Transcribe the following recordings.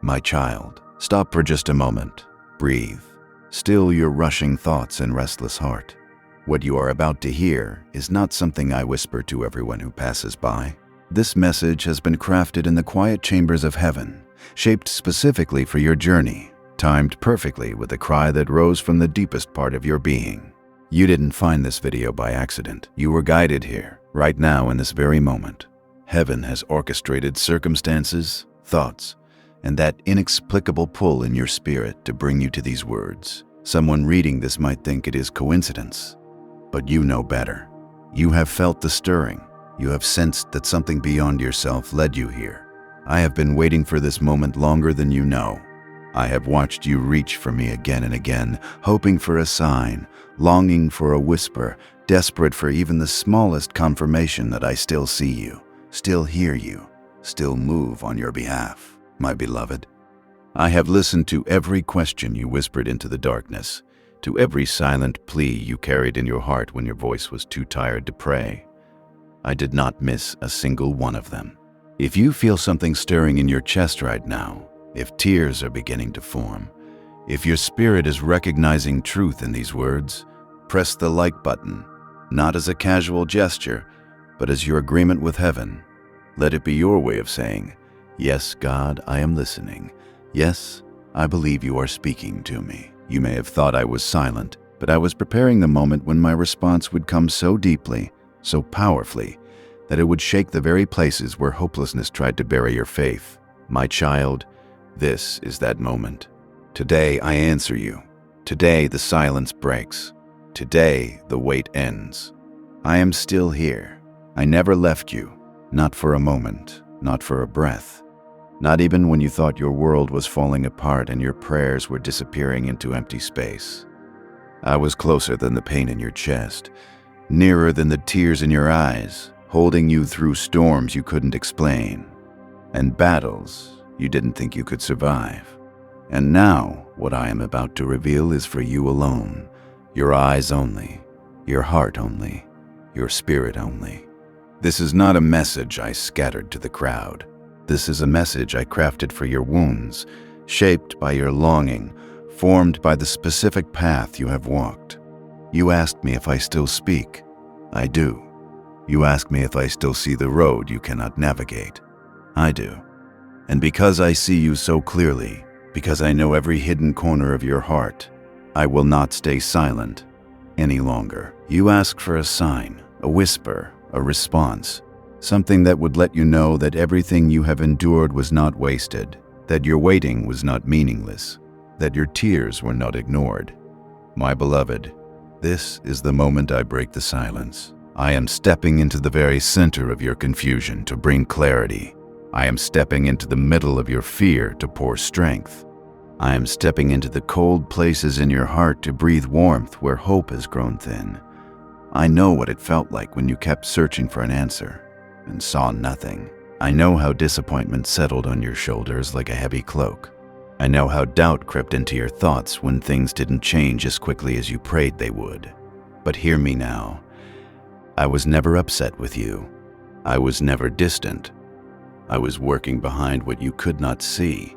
My child, stop for just a moment. Breathe. Still your rushing thoughts and restless heart. What you are about to hear is not something I whisper to everyone who passes by. This message has been crafted in the quiet chambers of heaven, shaped specifically for your journey, timed perfectly with a cry that rose from the deepest part of your being. You didn't find this video by accident. You were guided here, right now in this very moment. Heaven has orchestrated circumstances, thoughts, and that inexplicable pull in your spirit to bring you to these words. Someone reading this might think it is coincidence, but you know better. You have felt the stirring. You have sensed that something beyond yourself led you here. I have been waiting for this moment longer than you know. I have watched you reach for me again and again, hoping for a sign, longing for a whisper, desperate for even the smallest confirmation that I still see you, still hear you, still move on your behalf, my beloved. I have listened to every question you whispered into the darkness, to every silent plea you carried in your heart when your voice was too tired to pray. I did not miss a single one of them. If you feel something stirring in your chest right now, if tears are beginning to form, if your spirit is recognizing truth in these words, press the like button, not as a casual gesture, but as your agreement with heaven. Let it be your way of saying, "Yes, God, I am listening. Yes, I believe you are speaking to me." You may have thought I was silent, but I was preparing the moment when my response would come so deeply, so powerfully, that it would shake the very places where hopelessness tried to bury your faith. My child, this is that moment. Today I answer you. Today the silence breaks. Today the wait ends. I am still here. I never left you, not for a moment, not for a breath. Not even when you thought your world was falling apart and your prayers were disappearing into empty space. I was closer than the pain in your chest, nearer than the tears in your eyes, holding you through storms you couldn't explain, and battles you didn't think you could survive. And now, what I am about to reveal is for you alone, your eyes only, your heart only, your spirit only. This is not a message I scattered to the crowd. This is a message I crafted for your wounds, shaped by your longing, formed by the specific path you have walked. You asked me if I still speak. I do. You ask me if I still see the road you cannot navigate. I do. And because I see you so clearly, because I know every hidden corner of your heart, I will not stay silent any longer. You ask for a sign, a whisper, a response, something that would let you know that everything you have endured was not wasted, that your waiting was not meaningless, that your tears were not ignored. My beloved, this is the moment I break the silence. I am stepping into the very center of your confusion to bring clarity. I am stepping into the middle of your fear to pour strength. I am stepping into the cold places in your heart to breathe warmth where hope has grown thin. I know what it felt like when you kept searching for an answer and saw nothing. I know how disappointment settled on your shoulders like a heavy cloak. I know how doubt crept into your thoughts when things didn't change as quickly as you prayed they would. But hear me now. I was never upset with you. I was never distant. I was working behind what you could not see,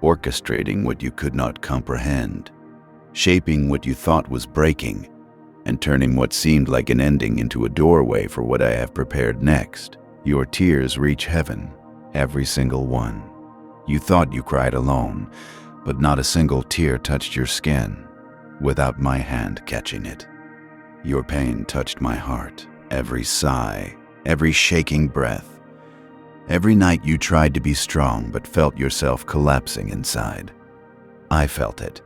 orchestrating what you could not comprehend, shaping what you thought was breaking, and turning what seemed like an ending into a doorway for what I have prepared next. Your tears reach heaven, every single one. You thought you cried alone, but not a single tear touched your skin without my hand catching it. Your pain touched my heart, every sigh, every shaking breath. Every night you tried to be strong but felt yourself collapsing inside. I felt it.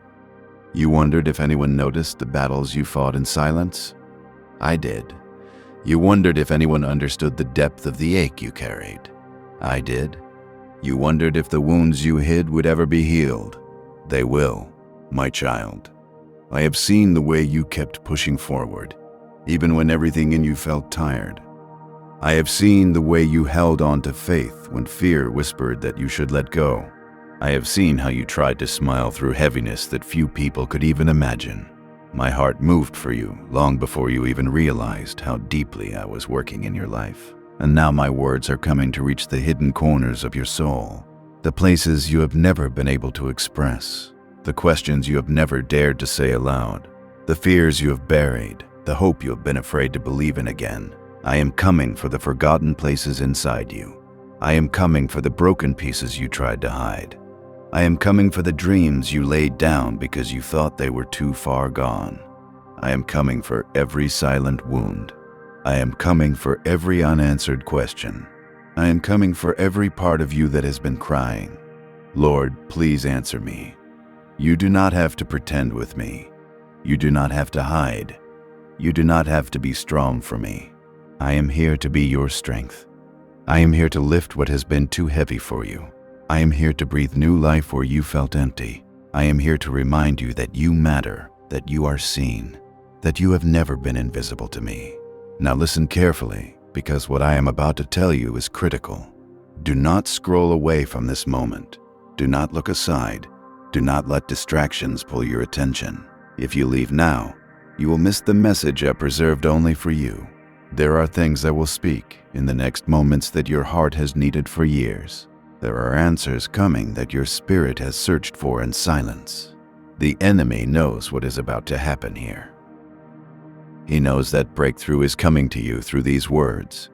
You wondered if anyone noticed the battles you fought in silence? I did. You wondered if anyone understood the depth of the ache you carried? I did. You wondered if the wounds you hid would ever be healed? They will, my child. I have seen the way you kept pushing forward, even when everything in you felt tired. I have seen the way you held on to faith when fear whispered that you should let go. I have seen how you tried to smile through heaviness that few people could even imagine. My heart moved for you long before you even realized how deeply I was working in your life. And now my words are coming to reach the hidden corners of your soul, the places you have never been able to express, the questions you have never dared to say aloud, the fears you have buried, the hope you have been afraid to believe in again. I am coming for the forgotten places inside you. I am coming for the broken pieces you tried to hide. I am coming for the dreams you laid down because you thought they were too far gone. I am coming for every silent wound. I am coming for every unanswered question. I am coming for every part of you that has been crying. Lord, please answer me. You do not have to pretend with me. You do not have to hide. You do not have to be strong for me. I am here to be your strength. I am here to lift what has been too heavy for you. I am here to breathe new life where you felt empty. I am here to remind you that you matter, that you are seen, that you have never been invisible to me. Now listen carefully, because what I am about to tell you is critical. Do not scroll away from this moment. Do not look aside. Do not let distractions pull your attention. If you leave now, you will miss the message I preserved only for you. There are things I will speak in the next moments that your heart has needed for years. There are answers coming that your spirit has searched for in silence. The enemy knows what is about to happen here. He knows that breakthrough is coming to you through these words.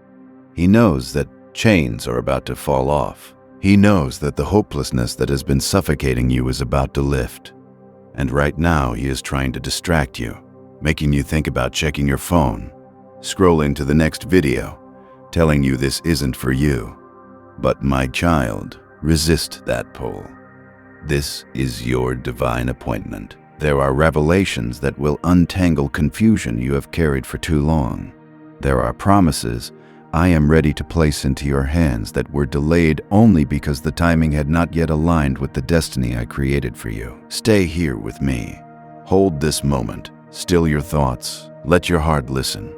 He knows that chains are about to fall off. He knows that the hopelessness that has been suffocating you is about to lift. And right now he is trying to distract you, making you think about checking your phone, scrolling to the next video, telling you this isn't for you. But my child, resist that pull. This is your divine appointment. There are revelations that will untangle confusion you have carried for too long. There are promises I am ready to place into your hands that were delayed only because the timing had not yet aligned with the destiny I created for you. Stay here with me. Hold this moment. Still your thoughts. Let your heart listen.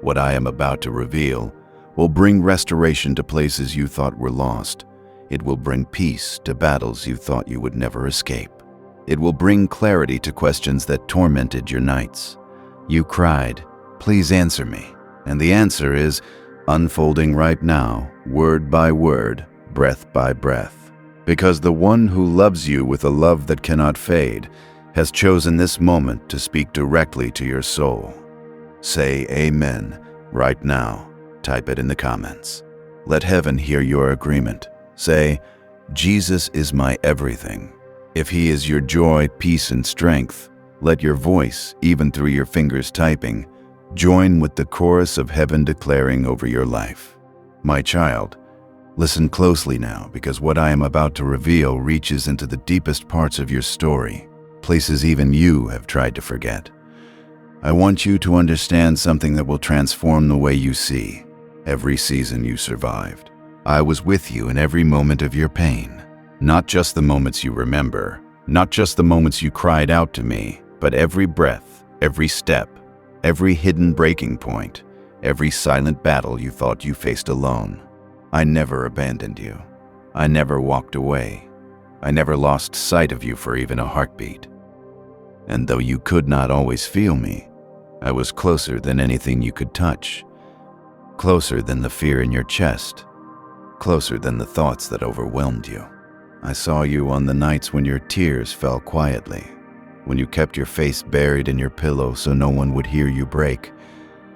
What I am about to reveal will bring restoration to places you thought were lost. It will bring peace to battles you thought you would never escape. It will bring clarity to questions that tormented your nights. You cried, "Please answer me." And the answer is unfolding right now, word by word, breath by breath. Because the one who loves you with a love that cannot fade has chosen this moment to speak directly to your soul. Say amen right now. Type it in the comments. Let heaven hear your agreement. Say, Jesus is my everything. If he is your joy, peace, and strength, let your voice, even through your fingers typing, join with the chorus of heaven declaring over your life. My child, listen closely now, because what I am about to reveal reaches into the deepest parts of your story, places even you have tried to forget. I want you to understand something that will transform the way you see every season you survived. I was with you in every moment of your pain. Not just the moments you remember, not just the moments you cried out to me, but every breath, every step, every hidden breaking point, every silent battle you thought you faced alone. I never abandoned you. I never walked away. I never lost sight of you for even a heartbeat. And though you could not always feel me, I was closer than anything you could touch, closer than the fear in your chest, closer than the thoughts that overwhelmed you. I saw you on the nights when your tears fell quietly, when you kept your face buried in your pillow so no one would hear you break.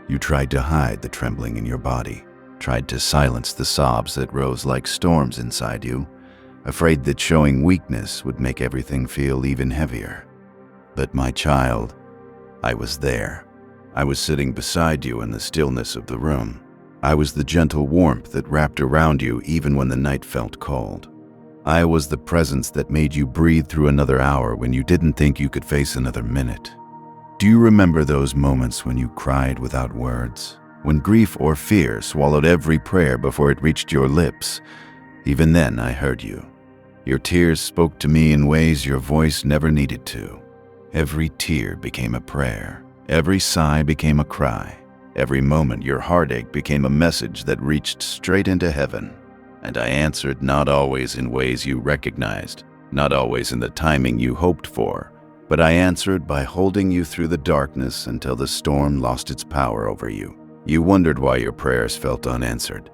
You tried to hide the trembling in your body, tried to silence the sobs that rose like storms inside you, afraid that showing weakness would make everything feel even heavier. But my child, I was there. I was sitting beside you in the stillness of the room. I was the gentle warmth that wrapped around you even when the night felt cold. I was the presence that made you breathe through another hour when you didn't think you could face another minute. Do you remember those moments when you cried without words? When grief or fear swallowed every prayer before it reached your lips? Even then, I heard you. Your tears spoke to me in ways your voice never needed to. Every tear became a prayer. Every sigh became a cry. Every moment your heartache became a message that reached straight into heaven. And I answered, not always in ways you recognized, not always in the timing you hoped for, but I answered by holding you through the darkness until the storm lost its power over you. You wondered why your prayers felt unanswered.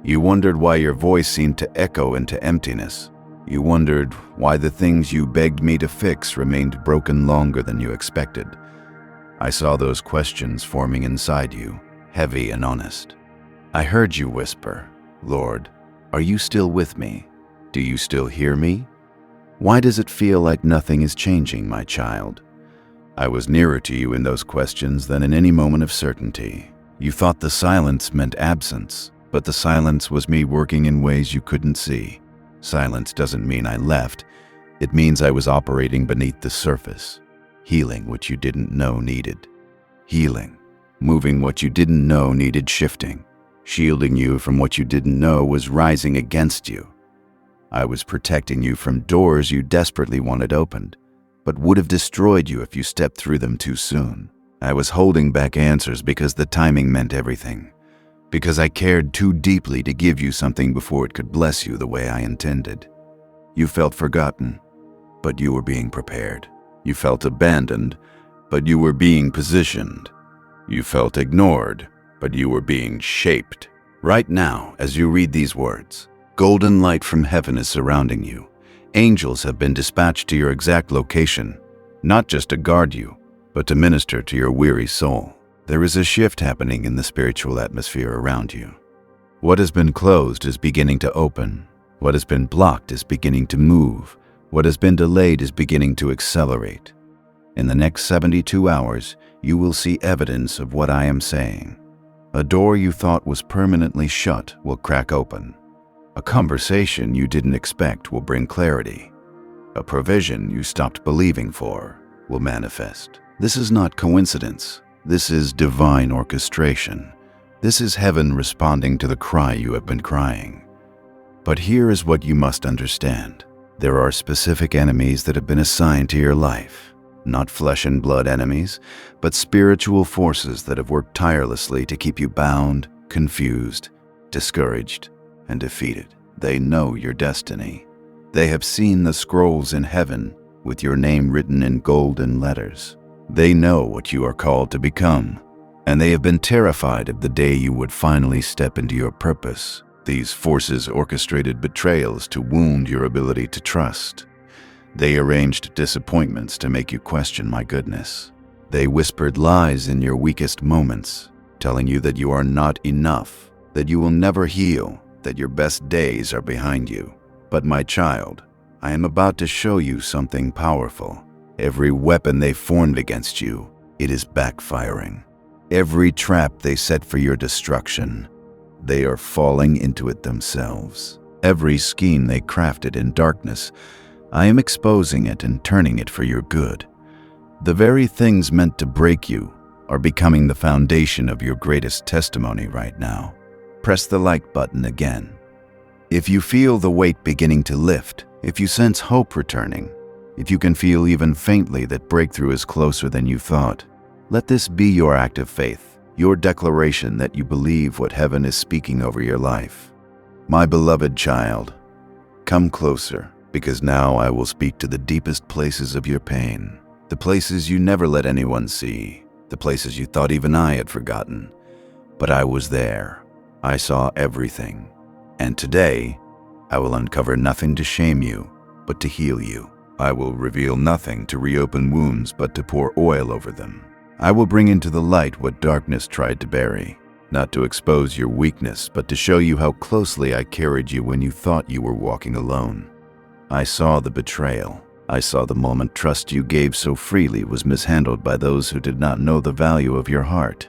You wondered why your voice seemed to echo into emptiness. You wondered why the things you begged me to fix remained broken longer than you expected. I saw those questions forming inside you, heavy and honest. I heard you whisper, "Lord, are you still with me? Do you still hear me? Why does it feel like nothing is changing, my child?" I was nearer to you in those questions than in any moment of certainty. You thought the silence meant absence, but the silence was me working in ways you couldn't see. Silence doesn't mean I left. It means I was operating beneath the surface, healing what you didn't know needed. Healing, moving what you didn't know needed shifting, shielding you from what you didn't know was rising against you. I was protecting you from doors you desperately wanted opened, but would have destroyed you if you stepped through them too soon. I was holding back answers because the timing meant everything, because I cared too deeply to give you something before it could bless you the way I intended. You felt forgotten, but you were being prepared. You felt abandoned, but you were being positioned. You felt ignored, but you were being shaped. Right now, as you read these words, golden light from heaven is surrounding you. Angels have been dispatched to your exact location, not just to guard you, but to minister to your weary soul. There is a shift happening in the spiritual atmosphere around you. What has been closed is beginning to open. What has been blocked is beginning to move. What has been delayed is beginning to accelerate. In the next 72 hours, you will see evidence of what I am saying. A door you thought was permanently shut will crack open. A conversation you didn't expect will bring clarity. A provision you stopped believing for will manifest. This is not coincidence. This is divine orchestration. This is heaven responding to the cry you have been crying. But here is what you must understand. There are specific enemies that have been assigned to your life. Not flesh and blood enemies, but spiritual forces that have worked tirelessly to keep you bound, confused, discouraged, and defeated. They know your destiny. They have seen the scrolls in heaven with your name written in golden letters. They know what you are called to become, and they have been terrified of the day you would finally step into your purpose. These forces orchestrated betrayals to wound your ability to trust. They arranged disappointments to make you question my goodness. They whispered lies in your weakest moments, telling you that you are not enough, that you will never heal, that your best days are behind you. But my child, I am about to show you something powerful. Every weapon they formed against you, it is backfiring. Every trap they set for your destruction, they are falling into it themselves. Every scheme they crafted in darkness, I am exposing it and turning it for your good. The very things meant to break you are becoming the foundation of your greatest testimony right now. Press the like button again. If you feel the weight beginning to lift, if you sense hope returning, if you can feel even faintly that breakthrough is closer than you thought, let this be your act of faith, your declaration that you believe what heaven is speaking over your life. My beloved child, come closer, because now I will speak to the deepest places of your pain, the places you never let anyone see, the places you thought even I had forgotten. But I was there. I saw everything. And today, I will uncover nothing to shame you, but to heal you. I will reveal nothing to reopen wounds, but to pour oil over them. I will bring into the light what darkness tried to bury, not to expose your weakness, but to show you how closely I carried you when you thought you were walking alone. I saw the betrayal. I saw the moment trust you gave so freely was mishandled by those who did not know the value of your heart.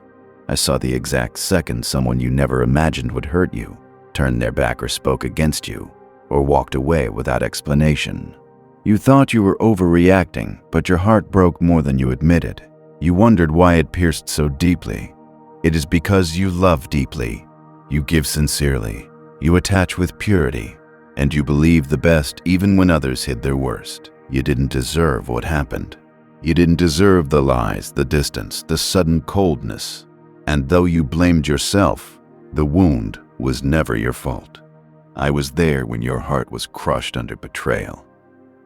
I saw the exact second someone you never imagined would hurt you, turned their back or spoke against you, or walked away without explanation. You thought you were overreacting, but your heart broke more than you admitted. You wondered why it pierced so deeply. It is because you love deeply, you give sincerely, you attach with purity, and you believe the best even when others hid their worst. You didn't deserve what happened. You didn't deserve the lies, the distance, the sudden coldness. And though you blamed yourself, the wound was never your fault. I was there when your heart was crushed under betrayal.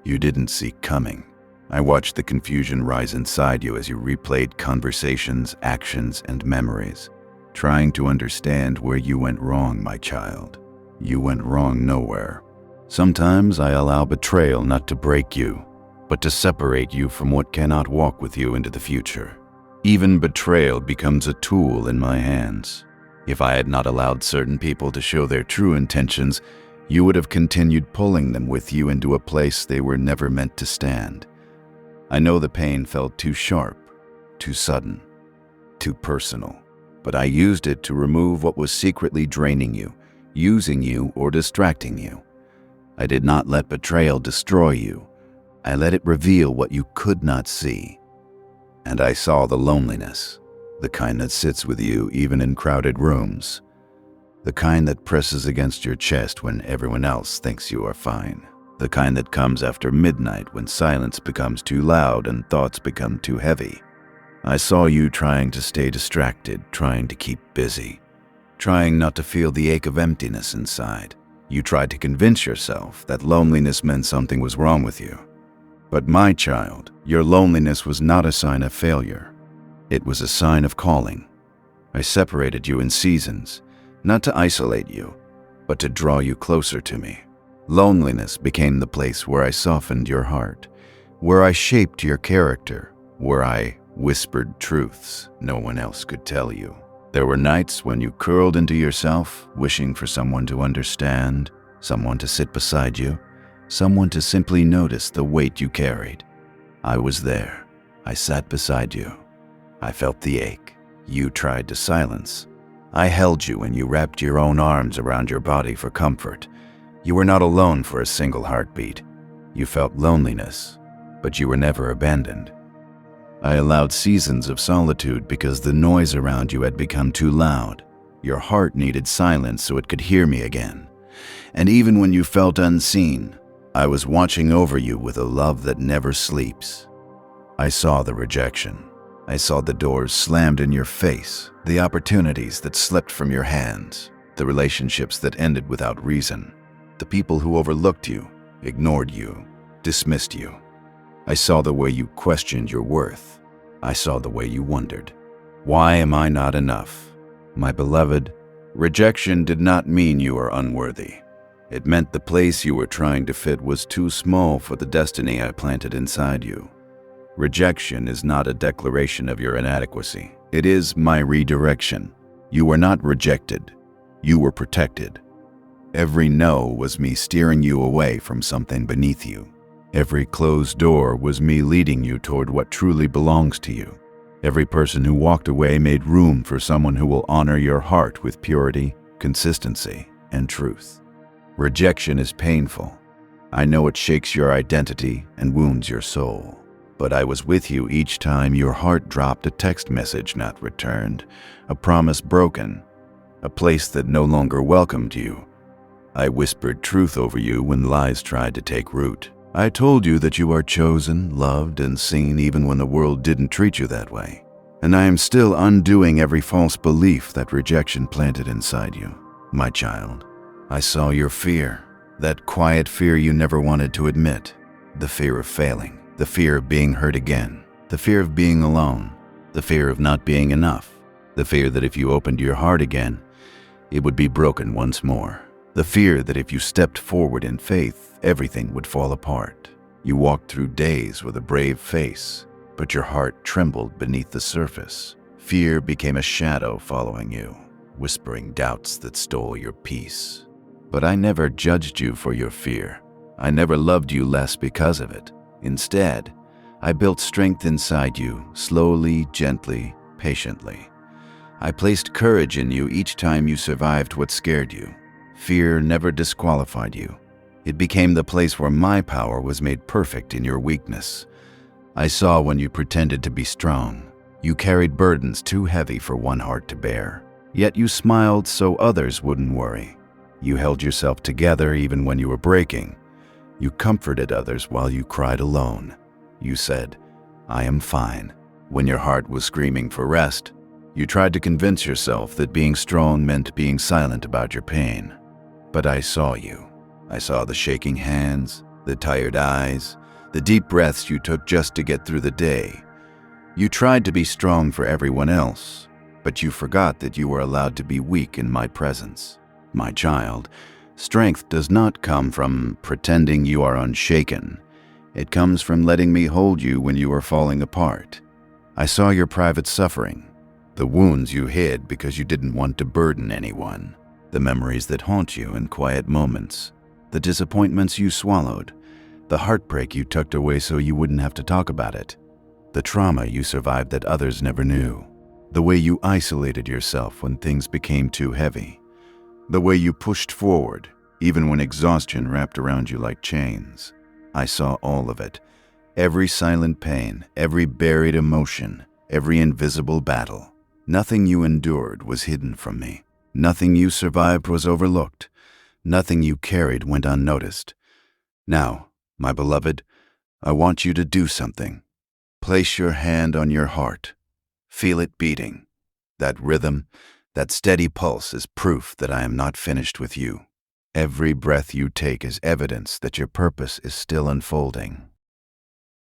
You didn't see coming. I watched the confusion rise inside you as you replayed conversations, actions, and memories, trying to understand where you went wrong, my child. You went wrong nowhere. Sometimes I allow betrayal not to break you, but to separate you from what cannot walk with you into the future. Even betrayal becomes a tool in my hands. If I had not allowed certain people to show their true intentions, you would have continued pulling them with you into a place they were never meant to stand. I know the pain felt too sharp, too sudden, too personal, but I used it to remove what was secretly draining you, using you, or distracting you. I did not let betrayal destroy you. I let it reveal what you could not see. And I saw the loneliness, the kind that sits with you even in crowded rooms, the kind that presses against your chest when everyone else thinks you are fine, the kind that comes after midnight when silence becomes too loud and thoughts become too heavy. I saw you trying to stay distracted, trying to keep busy, trying not to feel the ache of emptiness inside. You tried to convince yourself that loneliness meant something was wrong with you. But my child, your loneliness was not a sign of failure. It was a sign of calling. I separated you in seasons, not to isolate you, but to draw you closer to me. Loneliness became the place where I softened your heart, where I shaped your character, where I whispered truths no one else could tell you. There were nights when you curled into yourself, wishing for someone to understand, someone to sit beside you, someone to simply notice the weight you carried. I was there. I sat beside you. I felt the ache. You tried to silence. I held you and you wrapped your own arms around your body for comfort. You were not alone for a single heartbeat. You felt loneliness, but you were never abandoned. I allowed seasons of solitude because the noise around you had become too loud. Your heart needed silence so it could hear me again. And even when you felt unseen, I was watching over you with a love that never sleeps. I saw the rejection. I saw the doors slammed in your face, the opportunities that slipped from your hands, the relationships that ended without reason, the people who overlooked you, ignored you, dismissed you. I saw the way you questioned your worth. I saw the way you wondered, why am I not enough? My beloved, rejection did not mean you are unworthy. It meant the place you were trying to fit was too small for the destiny I planted inside you. Rejection is not a declaration of your inadequacy. It is my redirection. You were not rejected. You were protected. Every no was me steering you away from something beneath you. Every closed door was me leading you toward what truly belongs to you. Every person who walked away made room for someone who will honor your heart with purity, consistency, and truth. Rejection is painful. I know it shakes your identity and wounds your soul. But I was with you each time your heart dropped a text message not returned, a promise broken, a place that no longer welcomed you. I whispered truth over you when lies tried to take root. I told you that you are chosen, loved, and seen even when the world didn't treat you that way. And I am still undoing every false belief that rejection planted inside you. My child, I saw your fear, that quiet fear you never wanted to admit, the fear of failing, the fear of being hurt again, the fear of being alone, the fear of not being enough, the fear that if you opened your heart again, it would be broken once more. The fear that if you stepped forward in faith, everything would fall apart. You walked through days with a brave face, but your heart trembled beneath the surface. Fear became a shadow following you, whispering doubts that stole your peace. But I never judged you for your fear. I never loved you less because of it. Instead, I built strength inside you, slowly, gently, patiently. I placed courage in you each time you survived what scared you. Fear never disqualified you. It became the place where my power was made perfect in your weakness. I saw when you pretended to be strong. You carried burdens too heavy for one heart to bear. Yet you smiled so others wouldn't worry. You held yourself together even when you were breaking. You comforted others while you cried alone. You said, "I am fine," when your heart was screaming for rest. You tried to convince yourself that being strong meant being silent about your pain. But I saw you. I saw the shaking hands, the tired eyes, the deep breaths you took just to get through the day. You tried to be strong for everyone else, but you forgot that you were allowed to be weak in my presence. My child, Strength does not come from pretending you are unshaken. It comes from letting me hold you when you are falling apart. I saw your private suffering, the wounds you hid because you didn't want to burden anyone, the memories that haunt you in quiet moments, the disappointments you swallowed, the heartbreak you tucked away so you wouldn't have to talk about it, the trauma you survived that others never knew, the way you isolated yourself when things became too heavy, the way you pushed forward even when exhaustion wrapped around you like chains. I saw all of it, every silent pain, every buried emotion, every invisible battle. Nothing you endured was hidden from me. Nothing you survived was overlooked. Nothing you carried went unnoticed. Now, my beloved, I want you to do something. Place your hand on your heart. Feel it beating. That rhythm, that steady pulse is proof that I am not finished with you. Every breath you take is evidence that your purpose is still unfolding.